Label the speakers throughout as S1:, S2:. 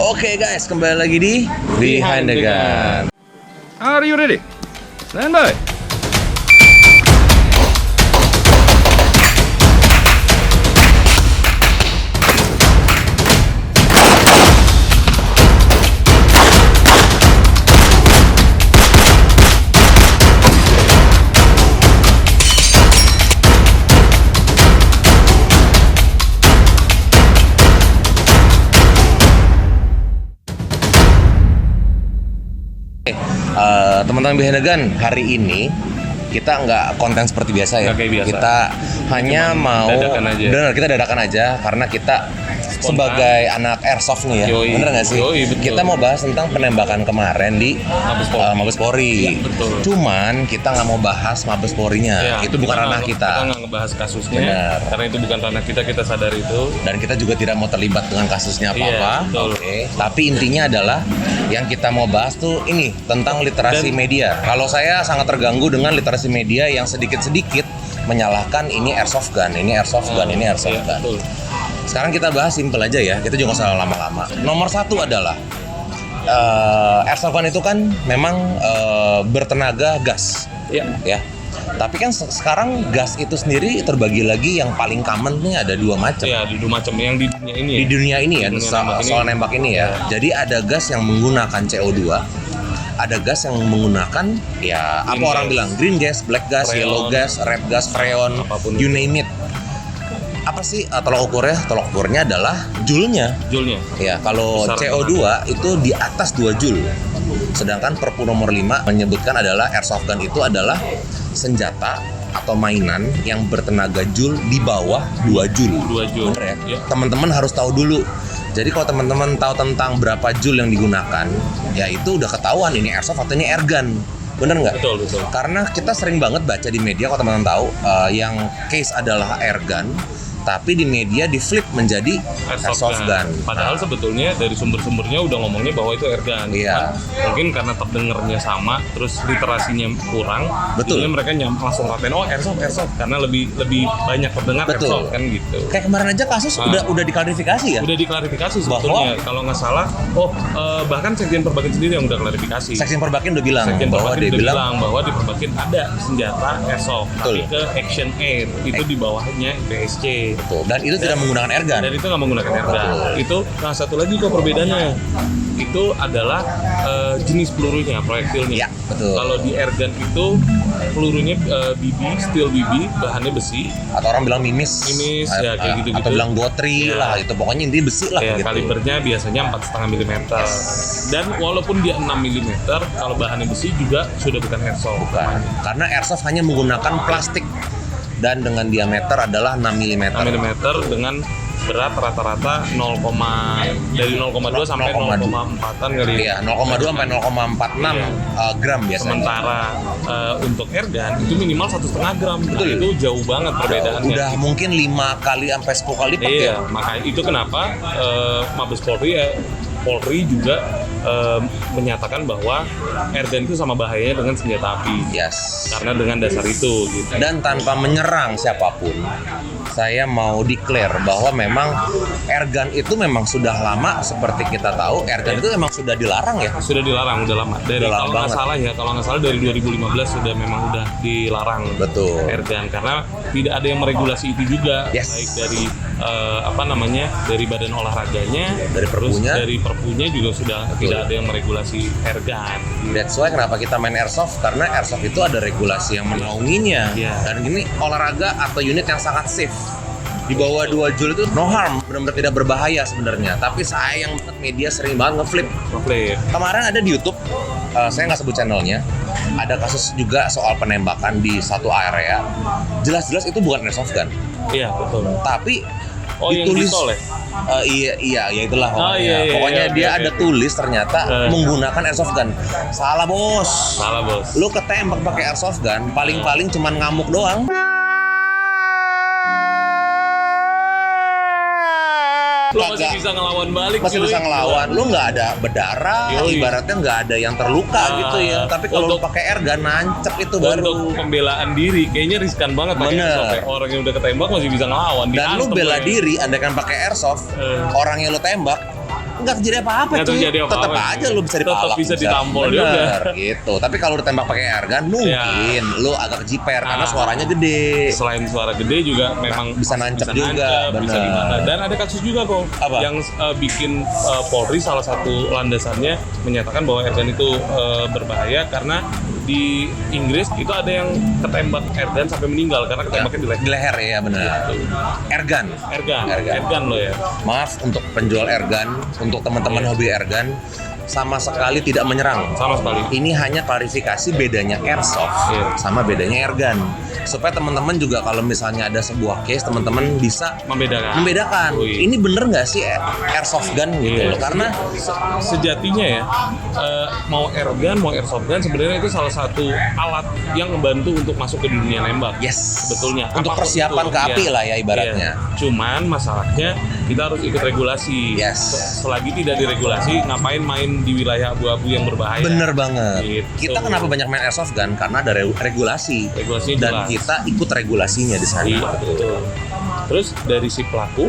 S1: Oke guys, kembali lagi di Behind the Gun.
S2: Are you ready? Stand by.
S1: Teman-teman Behind the Gun, hari ini kita nggak konten seperti biasa ya.
S2: Nggak kayak biasa.
S1: Kita hanya mau
S2: dadakan aja.
S1: benar, kita dadakan aja karena kita sebagai anak airsoft nih ya.
S2: Yoi.
S1: Bener nggak sih?
S2: Yoi, betul.
S1: Kita mau bahas tentang penembakan kemarin di Mabes Polri.
S2: Ya, betul.
S1: Cuman kita nggak mau bahas Mabes Polrinya.
S2: Ya,
S1: Itu bukan ranah
S2: Kita
S1: kita.
S2: nggak ngebahas kasusnya,
S1: Benar.
S2: karena itu bukan ranah kita. Kita sadar itu.
S1: Dan kita juga tidak mau terlibat dengan kasusnya apa-apa.
S2: Iya, betul.
S1: Oke. Tapi intinya adalah yang kita mau bahas tuh ini tentang literasi media. Kalau saya sangat terganggu dengan literasi media yang sedikit-sedikit menyalahkan ini airsoft gun, ini airsoft gun, ini airsoft
S2: Iya,
S1: gun.
S2: betul.
S1: Sekarang kita bahas simpel aja ya. Kita juga nggak usah lama-lama. Nomor satu adalah airsoft gun itu kan memang bertenaga gas,
S2: Iya.
S1: ya. Tapi kan sekarang gas itu sendiri terbagi lagi, yang paling common nih ada dua macam.
S2: Iya, di dua macam yang di dunia ini.
S1: Di dunia ini ya,
S2: Dunia
S1: soal,
S2: nembak ini.
S1: soal nembak ini ya. Jadi ada gas yang menggunakan CO2, ada gas yang menggunakan ya apa
S2: Green
S1: orang
S2: gas.
S1: bilang green gas, black gas,
S2: Freon.
S1: yellow gas, red gas, freon,
S2: Apapun
S1: you
S2: itu.
S1: name it. Apa sih tolok ukurnya? Tolok ukurnya adalah joule-nya.
S2: Joule-nya.
S1: Ya, kalau
S2: Besar
S1: CO2 itu di atas 2 joule. Sedangkan Perpu nomor 5 menyebutkan adalah airsoft gun itu adalah senjata atau mainan yang bertenaga joule di bawah 2 joule.
S2: 2 joule.
S1: Bener ya?
S2: Iya.
S1: Teman-teman harus tahu dulu. Jadi kalau teman-teman tahu tentang berapa joule yang digunakan, ya itu udah ketahuan ini airsoft atau ini airgun. Bener nggak?
S2: Betul, betul.
S1: Karena kita sering banget baca di media, kalau teman-teman tahu, yang case adalah airgun, tapi di media di flip menjadi airsoft gun.
S2: Padahal sebetulnya dari sumber-sumbernya udah ngomongnya bahwa itu airgun.
S1: Iya.
S2: Cuman mungkin karena terdengarnya sama, terus literasinya kurang.
S1: Betul.
S2: Jadinya mereka langsung ngatain airsoft karena lebih banyak terdengar
S1: Betul.
S2: airsoft kan gitu.
S1: Kayak kemarin aja kasus udah diklarifikasi ya.
S2: Udah diklarifikasi sebetulnya kalau nggak salah. Bahkan Sekjen Perbakin sendiri yang udah klarifikasi.
S1: Sekjen Perbakin udah bilang
S2: Sekjen
S1: bahwa
S2: Perbakin
S1: dia
S2: udah
S1: bilang
S2: bilang bahwa di Perbakin ada senjata airsoft,
S1: Betul.
S2: tapi ke Action Air itu di bawahnya BSC.
S1: betul. Dan itu tidak menggunakan airgun.
S2: Dan itu nggak menggunakan airgun.
S1: Betul.
S2: Itu satu lagi kok perbedaannya. Itu adalah jenis pelurunya, proyektilnya.
S1: Ya, betul.
S2: Kalau di airgun itu pelurunya BB, steel BB, bahannya besi.
S1: Atau orang bilang mimis.
S2: Ya, kayak gitu-gitu.
S1: Atau bilang gotri
S2: Ya.
S1: lah, itu pokoknya intinya besi lah
S2: Ya,
S1: gitu.
S2: kalibernya biasanya 4,5 mm. Dan walaupun dia 6 mm, kalau bahannya besi juga sudah bukan airsoft.
S1: Bukan. Karena airsoft hanya menggunakan plastik dan dengan diameter adalah 6 mm.
S2: 6 mm dengan berat rata-rata dari 0,2 sampai 0,4an kali.
S1: Iya, 0,2 sampai 0,46 gram biasanya.
S2: Sementara untuk airgun itu minimal 1,5 gram.
S1: Betul.
S2: Nah, itu jauh banget perbedaannya.
S1: Udah mungkin 5 kali sampai 10 kali lipat ya.
S2: Iya, makanya itu kenapa Mabes Polri juga menyatakan bahwa airgun itu sama bahayanya dengan senjata api.
S1: Yes.
S2: Karena dengan dasar itu gitu.
S1: Dan tanpa menyerang siapapun, saya mau declare bahwa memang airgun itu memang sudah lama, seperti kita tahu airgun itu memang sudah dilarang ya.
S2: Sudah dilarang, udah lama. Dari
S1: Udah lama
S2: kalau nggak salah dari 2015 sudah memang udah dilarang.
S1: Betul.
S2: Airgun karena tidak ada yang meregulasi itu juga,
S1: Yes.
S2: baik dari dari badan olahraganya,
S1: Dari perpunya.
S2: terus dari perpunya juga sudah tidak ada yang meregulasi airgun.
S1: That's why kenapa kita main airsoft, karena airsoft itu ada regulasi yang menaunginya.
S2: Iya.
S1: Dan ini olahraga atau unit yang sangat safe. Di bawah 2 joule itu no harm, benar-benar tidak berbahaya sebenarnya. Tapi sayang banget media sering banget ngeflip.
S2: Ngeflip.
S1: Kemarin ada di YouTube, saya nggak sebut channelnya, ada kasus juga soal penembakan di satu area. Jelas-jelas itu bukan airsoft gun,
S2: Iya betul.
S1: tapi
S2: Yang
S1: ditulis
S2: ditol ya?
S1: iya ya itulah pokoknya.
S2: iya,
S1: Pokoknya
S2: iya,
S1: dia
S2: oke,
S1: ada
S2: oke.
S1: tulis ternyata menggunakan airsoft gun. Salah bos.
S2: Salah bos.
S1: Lu ketembak pakai airsoft gun, paling-paling cuman ngamuk doang.
S2: Lo masih bisa ngelawan balik.
S1: Masih
S2: cuy.
S1: bisa ngelawan. Lu nggak ada berdarah,
S2: Yoi.
S1: ibaratnya nggak ada yang terluka gitu ya. Tapi kalau lu
S2: untuk-
S1: pakai airgun nancep itu baru.
S2: Untuk pembelaan diri kayaknya riskan banget pakai
S1: Bener.
S2: airsoft. Orang yang udah ketembak masih bisa ngelawan.
S1: Dan lu
S2: diantem
S1: bela
S2: ya.
S1: diri andaikan pakai airsoft, orang yang lu tembak nggak terjadi apa-apa
S2: Nggak
S1: cuy.
S2: terjadi apa-apa,
S1: Tetap aja lu bisa dipalak.
S2: Tetap bisa ditampol
S1: Bener,
S2: juga.
S1: gitu. Tapi kalau ditembak pakai airgun mungkin lu agak kejiper karena suaranya gede.
S2: Selain suara gede juga memang
S1: bisa nancep juga,
S2: bisa
S1: bener.
S2: gimana. Dan ada kasus juga kok
S1: Apa?
S2: yang bikin Polri salah satu landasannya menyatakan bahwa airgun itu berbahaya karena di Inggris itu ada yang ketembak airgun sampai meninggal karena ketembaknya di leher.
S1: Di leher ya benar. Airgun.
S2: Airgun lo ya.
S1: Maaf untuk penjual airgun, untuk teman-teman hobi airgun, sama sekali tidak menyerang.
S2: Sama sekali.
S1: Ini hanya klarifikasi bedanya airsoft sama bedanya airgun. Supaya teman-teman juga kalau misalnya ada sebuah case, teman-teman bisa membedakan.
S2: Wih.
S1: Ini bener nggak sih airsoft gun gitu loh? Karena
S2: sejatinya ya, mau airgun, mau airsoft gun sebenarnya itu salah satu alat yang membantu untuk masuk ke dunia nembak.
S1: yes,
S2: Sebetulnya.
S1: untuk
S2: Apapun
S1: persiapan
S2: itu,
S1: ke api
S2: iya.
S1: lah ya ibaratnya.
S2: Iya. Cuman masalahnya kita harus ikut regulasi.
S1: Yes.
S2: Selagi tidak diregulasi, ngapain main di wilayah abu-abu yang berbahaya?
S1: Bener banget.
S2: Gitu.
S1: Kita kenapa banyak main airsoft gun? Karena ada regulasi.
S2: Regulasinya
S1: Dan
S2: jelas.
S1: kita ikut regulasinya di sana.
S2: Iya, betul. Terus dari si pelaku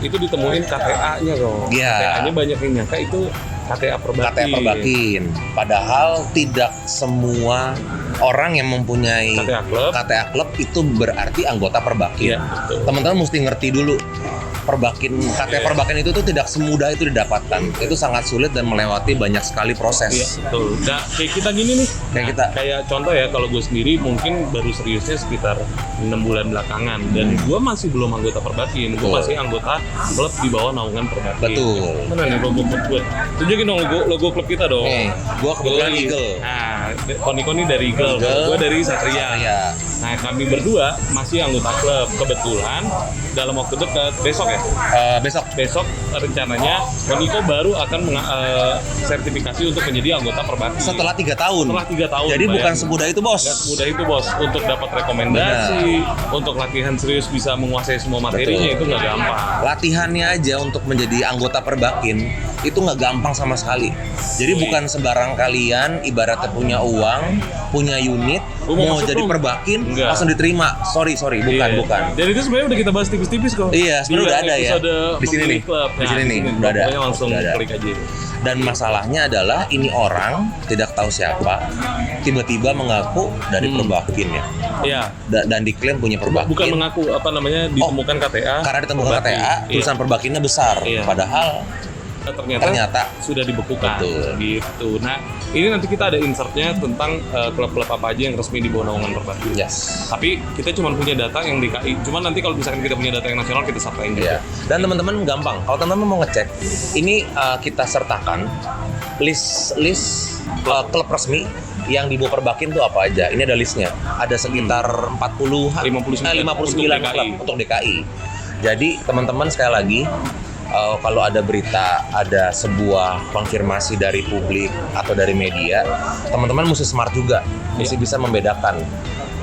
S2: itu ditemuin KTA-nya kok.
S1: Iya.
S2: KTA-nya banyak yang nyangka itu KTA Perbakin.
S1: KTA Perbakin. Padahal tidak semua orang yang mempunyai KTA klub itu berarti anggota Perbakin.
S2: Iya, betul.
S1: Teman-teman mesti ngerti dulu. Perbakin, KTA Perbakin itu tuh tidak semudah itu didapatkan. Itu sangat sulit dan melewati banyak sekali proses.
S2: Iya, betul. Nah, kayak kita gini nih.
S1: Kayak kita.
S2: Kayak contoh ya, kalau gue sendiri mungkin baru seriusnya sekitar 6 bulan belakangan. Dan gue masih belum anggota Perbakin. Gue
S1: Betul.
S2: masih anggota klub di bawah naungan Perbakin.
S1: Betul.
S2: Mana nih logo klub gue? Tunjukin dong logo klub kita dong.
S1: Nih, gua kebetulan
S2: Yoi.
S1: Eagle.
S2: Nah, Koni dari Eagle. Gue dari Satria. Nah, kami berdua masih anggota klub. Kebetulan dalam waktu dekat, besok ya? Besok rencananya Koniko baru akan sertifikasi untuk menjadi anggota Perbakin.
S1: Setelah 3 tahun.
S2: Setelah 3 tahun.
S1: Jadi bukan
S2: bayangin.
S1: semudah itu, Bos.
S2: Nggak semudah itu, Bos. Untuk dapat rekomendasi, untuk latihan serius bisa menguasai semua materinya.
S1: Betul.
S2: Itu nggak gampang.
S1: Latihannya aja untuk menjadi anggota Perbakin itu nggak gampang sama sekali. Jadi bukan sembarang kalian ibaratnya punya uang, punya unit, mau
S2: masuk
S1: jadi
S2: dong.
S1: Perbakin
S2: Enggak.
S1: langsung diterima. Sorry,
S2: Iya.
S1: bukan.
S2: Dan itu sebenarnya udah kita bahas tipis-tipis kok.
S1: Iya, sebenarnya udah ada ya.
S2: Episode
S1: Di sini
S2: memilih
S1: nih.
S2: klub.
S1: Di sini nih, udah ada.
S2: Pokoknya langsung
S1: Udah ada.
S2: klik aja.
S1: Dan masalahnya adalah ini orang tidak tahu siapa tiba-tiba mengaku dari Perbakin ya.
S2: Iya.
S1: Dan diklaim punya Perbakin.
S2: Bukan mengaku ditemukan KTA.
S1: Karena ditemukan
S2: Perbakin.
S1: KTA, tulisan Perbakinnya besar.
S2: Iya.
S1: Padahal ternyata
S2: sudah dibekukan.
S1: Betul.
S2: Gitu. Nah, ini nanti kita ada insertnya tentang klub-klub apa aja yang resmi di bawah naungan Perbakin.
S1: yes.
S2: Tapi kita cuma punya data yang DKI. Cuman nanti kalau misalkan kita punya data yang nasional kita supply-in juga.
S1: Iya. Dan teman-teman gampang. Kalau teman-teman mau ngecek, ini kita sertakan list klub resmi yang di bawah Perbakin itu apa aja. Ini ada listnya. Ada sekitar 59 klub untuk DKI. Jadi teman-teman sekali lagi, kalau ada berita, ada sebuah konfirmasi dari publik atau dari media, teman-teman mesti smart juga, mesti bisa membedakan.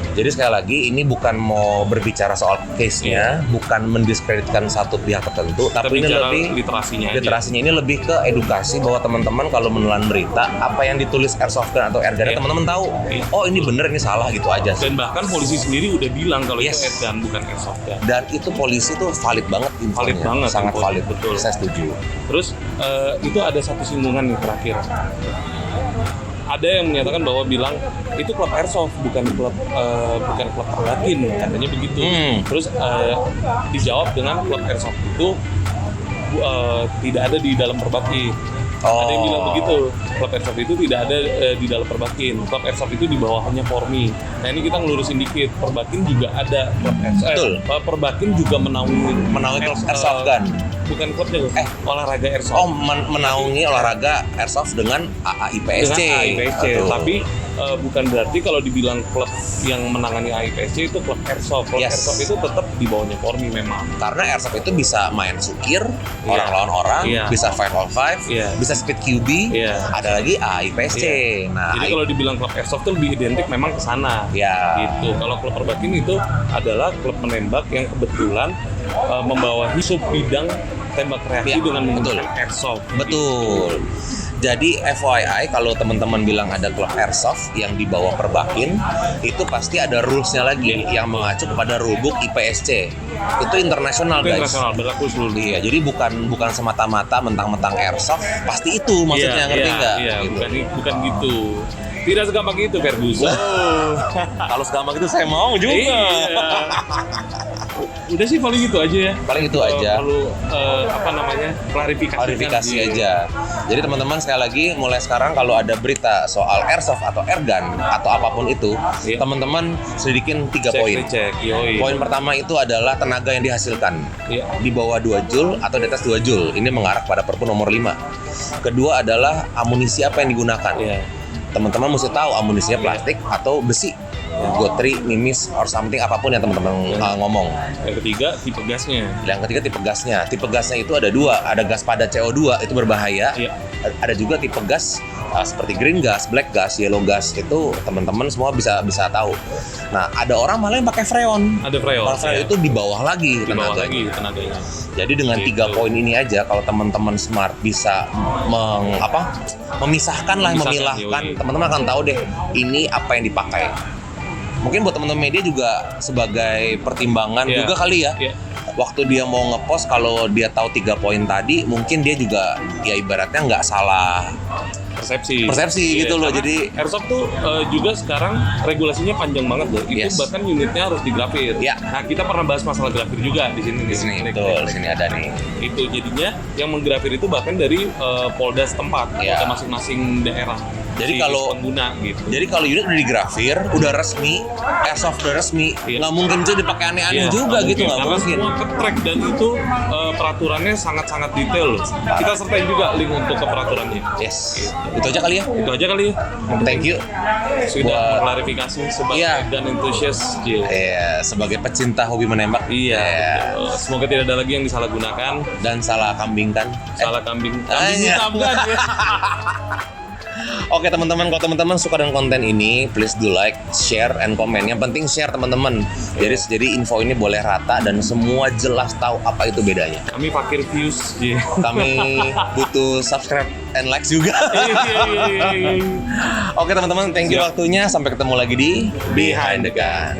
S1: Jadi sekali lagi ini bukan mau berbicara soal case-nya, bukan mendiskreditkan satu pihak tertentu, tapi ini lebih literasinya ini lebih ke edukasi bahwa teman-teman kalau menelan berita apa yang ditulis airsoft gun atau airgun, teman-teman tahu, oh ini bener ini salah gitu aja sih.
S2: Dan bahkan polisi sendiri udah bilang kalau itu airgun bukan airsoft gun.
S1: Dan itu polisi tuh valid banget infonya.
S2: Valid banget,
S1: sangat valid,
S2: betul.
S1: Saya setuju.
S2: Terus itu ada satu singgungan nih terakhir. Ada yang menyatakan bahwa bilang itu klub airsoft bukan klub Perbakin, katanya begitu. Terus dijawab dengan klub airsoft itu tidak ada di dalam Perbakin. Ada yang bilang begitu, klub airsoft itu tidak ada di dalam Perbakin. Klub airsoft itu di bawahnya Pormi. Nah ini kita ngelurusin dikit, Perbakin juga ada klub airsoft. Perbakin juga menaungi
S1: klub airsoft gun.
S2: Bukan klubnya, olahraga airsoft.
S1: Oh, menaungi olahraga airsoft dengan AIPSC.
S2: Dengan AIPSC, tapi bukan berarti kalau dibilang klub yang menangani AIPSC itu klub airsoft. Klub airsoft itu tetap di bawahnya Pormi memang.
S1: Karena airsoft itu bisa main sukir, orang lawan orang, bisa 5on5, bisa speed QB, ada lagi AIPSC. Nah,
S2: jadi kalau dibilang klub airsoft itu lebih identik memang ke sana. Gitu. Kalau klub Perbakin itu adalah klub menembak yang kebetulan membawahi sub bidang tembak reaksi dengan menggunakan airsoft.
S1: Betul. Jadi FYI, kalau teman-teman bilang ada klub airsoft yang dibawa Perbakin, itu pasti ada rules-nya lagi yang mengacu kepada rulebook IPSC. Itu internasional,
S2: Itu
S1: guys.
S2: internasional, berlaku seluruh dunia.
S1: Iya, jadi bukan semata-mata mentang-mentang airsoft pasti itu maksudnya, ngerti nggak?
S2: Iya,
S1: Gitu.
S2: bukan gitu. Tidak segampang itu, Ferguson.
S1: Kalau segampang itu saya mau juga.
S2: Iya. Udah sih paling gitu aja ya.
S1: Paling itu aja.
S2: Perlu klarifikasi
S1: Klarifikasi aja. Jadi teman-teman sekali lagi mulai sekarang kalau ada berita soal airsoft atau airgun atau apapun itu,
S2: Iya.
S1: teman-teman sedikin 3 poin.
S2: Cek, yoi.
S1: Poin pertama itu adalah tenaga yang dihasilkan.
S2: Iya.
S1: Di bawah 2 joule atau di atas 2 joule. Ini mengarah pada Perpu nomor 5. Kedua adalah amunisi apa yang digunakan.
S2: Iya.
S1: Teman-teman mesti tahu amunisinya plastik atau besi. Gotri, mimis, or something apapun yang teman-teman ngomong.
S2: Yang ketiga, tipe gasnya.
S1: Yang ketiga tipe gasnya. Tipe gasnya itu ada 2. Ada gas padat CO2 itu berbahaya.
S2: Iya.
S1: Ada juga tipe gas seperti green gas, black gas, yellow gas, itu teman-teman semua bisa tahu. Nah, ada orang malah yang pakai freon.
S2: Ada freon.
S1: Kalau freon itu di bawah lagi
S2: Di bawah
S1: tenaganya.
S2: lagi tenaganya.
S1: Jadi dengan
S2: Gitu.
S1: 3 poin ini aja, kalau teman-teman smart bisa memisahkan lah, memilahkan,
S2: yoi.
S1: teman-teman akan tahu deh ini apa yang dipakai. Mungkin buat teman-teman media juga sebagai pertimbangan
S2: Iya.
S1: juga kali ya.
S2: Iya.
S1: Waktu dia mau ngepost, kalau dia tahu 3 poin tadi, mungkin dia juga ya ibaratnya nggak salah persepsi
S2: Iya,
S1: gitu loh.
S2: karena
S1: Jadi
S2: airsoft tuh juga sekarang regulasinya panjang banget loh. Itu
S1: Yes.
S2: bahkan unitnya harus digrafir.
S1: Ya.
S2: Nah, kita pernah bahas masalah grafir juga di sini.
S1: di sini betul, di sini ada nih.
S2: Itu jadinya yang menggrafir itu bahkan dari Polda setempat,
S1: Ya.
S2: Polda masing-masing daerah.
S1: Jadi
S2: si
S1: kalau-
S2: pengguna gitu.
S1: Jadi kalau unit udah digrafir, udah resmi, airsoft udah resmi,
S2: Iya.
S1: nggak mungkin juga dipakai aneh-aneh
S2: Iya,
S1: juga gitu, nggak
S2: karena
S1: mungkin.
S2: semua ke-track dan itu peraturannya sangat-sangat detail loh. Kita sertain juga link untuk ke peraturannya.
S1: Yes, itu aja kali ya.
S2: Itu aja kali ya.
S1: Thank you.
S2: Sudah
S1: Buat-
S2: klarifikasi sebagai
S1: Iya.
S2: gun enthusiast.
S1: Iya, sebagai pecinta hobi menembak.
S2: Iya.
S1: Iya.
S2: betul. Semoga tidak ada lagi yang disalahgunakan,
S1: Dan salah kambingkan.
S2: salah kambing.
S1: Ah, iya.
S2: Kambing hitam kan ya.
S1: Oke teman-teman, kalau teman-teman suka dengan konten ini, please do like, share, and comment. Yang penting share teman-teman. Jadi info ini boleh rata dan semua jelas tahu apa itu bedanya.
S2: Kami fakir views. Iya.
S1: Kami butuh subscribe and likes juga. Oke teman-teman, thank you
S2: Siap.
S1: waktunya. Sampai ketemu lagi di Behind the Gun.